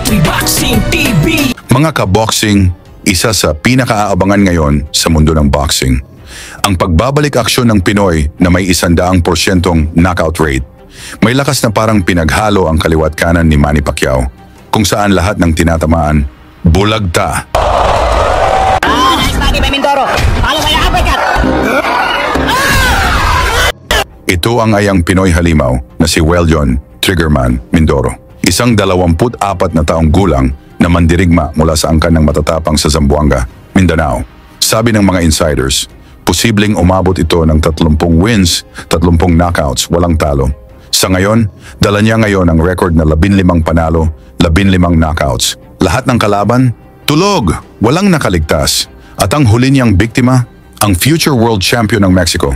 Triboxing TV. Mga ka-boxing, isa sa pinakaaabangan ngayon sa mundo ng boxing. Ang pagbabalik aksyon ng Pinoy na may 100% knockout rate. May lakas na parang pinaghalo ang kaliwat kanan ni Manny Pacquiao, kung saan lahat ng tinatamaan, bulagta. Nice body by Mindoro. Follow by uppercut. Ito ang ayang Pinoy halimaw na si Weljon Triggerman Mindoro. Isang 24 na taong gulang na mandirigma mula sa angkan ng matatapang sa Zamboanga, Mindanao. Sabi ng mga insiders, posibleng umabot ito ng 30 wins, 30 knockouts, walang talo. Sa ngayon, dala niya ngayon ang record na 15 panalo, 15 knockouts. Lahat ng kalaban, tulog, walang nakaligtas. At ang huli niyang biktima, ang future world champion ng Mexico,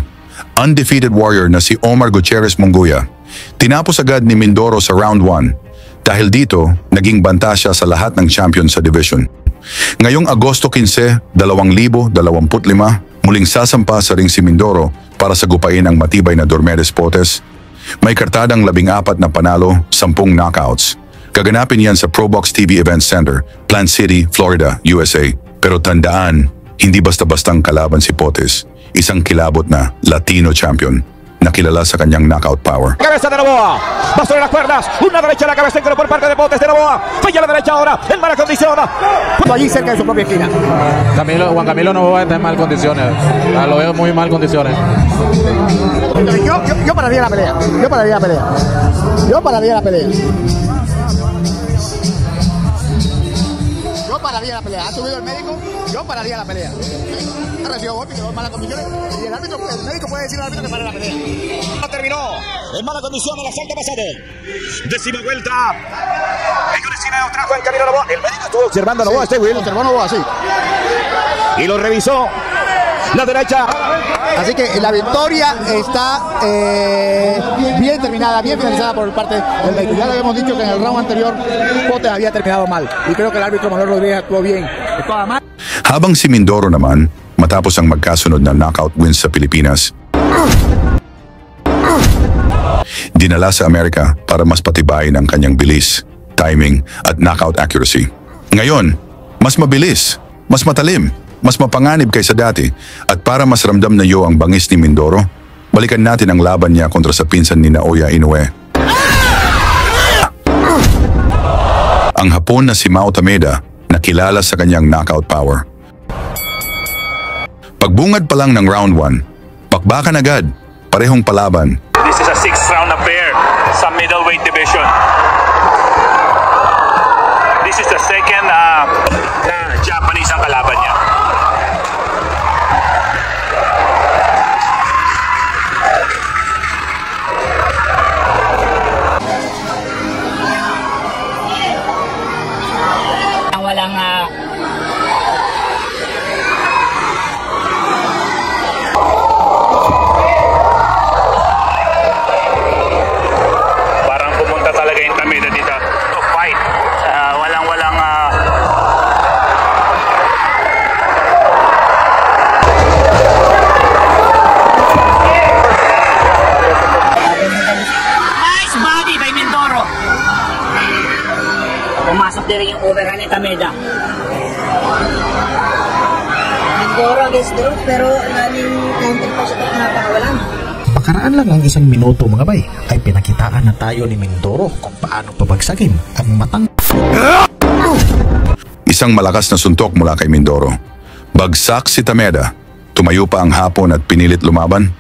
undefeated warrior na si Omar Gutierrez Munguia. Tinapos agad ni Mindoro sa round 1. Dahil dito, naging banta siya sa lahat ng champion sa division. Ngayong Agosto 15, 2025, muling sasampa sa ring si Mindoro para sagupain ang matibay na Dormedes Potes. May kartadang 14 na panalo, 10 knockouts. Gaganapin yan sa ProBox TV Event Center, Plant City, Florida, USA. Pero tandaan, hindi basta-bastang kalaban si Potes. Isang kilabot na Latino champion na kilala sa kanyang knockout power. Cabeza de Novoa, paso de las cuerdas, una derecha a la cabeza por parte de Potes de Novoa, falla la derecha ahora, en mala condición, allí cerca de su propia esquina. Juan Camilo Novoa está en mal condiciones, lo veo muy mal condiciones. Yo pararía la pelea, yo pararía la pelea, yo pararía la pelea. Yo pararía la pelea, ha subido el médico, yo pararía la pelea. Ha recibido golpe, quedó en malas condiciones y el médico puede decir al árbitro que pare la pelea. No terminó, en mala condición el asalto pasado. Décima vuelta. En una esquina otra Juan Camilo Novoa. El médico estuvo observando a Novoa, Observó Novoa, sí. y lo revisó. La derecha. Así que la victoria está bien terminada, bien finalizada por parte del médico. Ya le habíamos dicho que en el round anterior Potes había terminado mal. Y creo que el árbitro Manuel Rodríguez actuó bien. Actuaba mal. Habang si Mindoro naman, matapos ang magkasunod na knockout wins sa Pilipinas, dinala sa Amerika para mas patibayin ang kanyang bilis, timing at knockout accuracy. Ngayon, mas mabilis, mas matalim, mas mapanganib kaysa dati, at para mas ramdam na iyo ang bangis ni Mindoro, balikan natin ang laban niya kontra sa pinsan ni Naoya Inoue. Ang Hapon na si Mao Tameda na kilala sa kanyang knockout power. Pagbungad pa lang ng round 1, pakbakan agad, parehong palaban. This is a 6th round affair sa middleweight division. This is the second na Japanese ang kalaban niya. Walang Parang pumunta talaga yung Tameda dito to fight. Walang nice body by Mindoro. Pumasok din rin yung overhand ni Tameda. Mindoro against Drog, pero namin counter pa siya at napakawalan. Pakaraan lang ang 1 minuto mga bay, ay pinakitaan na tayo ni Mindoro kung paano pabagsakin ang matang. Isang malakas na suntok mula kay Mindoro. Bagsak si Tameda. Tumayo pa ang Hapon at pinilit lumaban.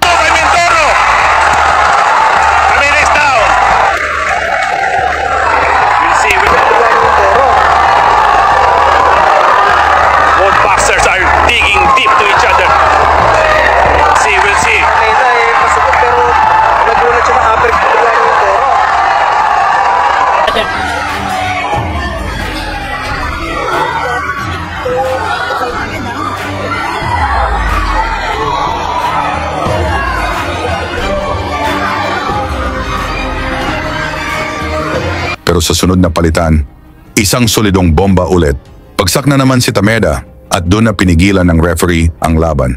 digging deep to each other. We'll see. Masukot pero nagulat siya ng upper cut ng Mindoro. Pero sa sunod na palitan, isang solidong bomba ulit. Pagsak na naman si Tameda at doon na pinigilan ng referee ang laban.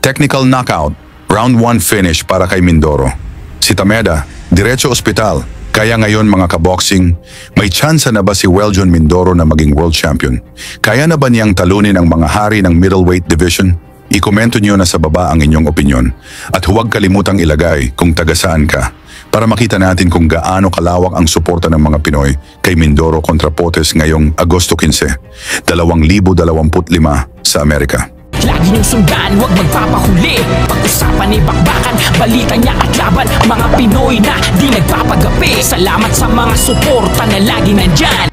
Technical knockout, Round 1 finish para kay Mindoro. Si Tameda, diretso ospital. Kaya ngayon mga kaboxing, may tsansa na ba si Weljon Mindoro na maging world champion? Kaya na ba niyang talunin ang mga hari ng middleweight division? I-komento niyo na sa baba ang inyong opinyon. At huwag kalimutang ilagay kung taga saan ka para makita natin kung gaano kalawak ang suporta ng mga Pinoy kay Mindoro kontra Potes ngayong Agosto 15, 2025 sa Amerika. Lagi niyong sundan, huwag magpapahuli. Pag-usapan ni bakbakan, balita niya at laban. Mga Pinoy na di nagpapagapi. Salamat sa mga suporta na lagi nandyan.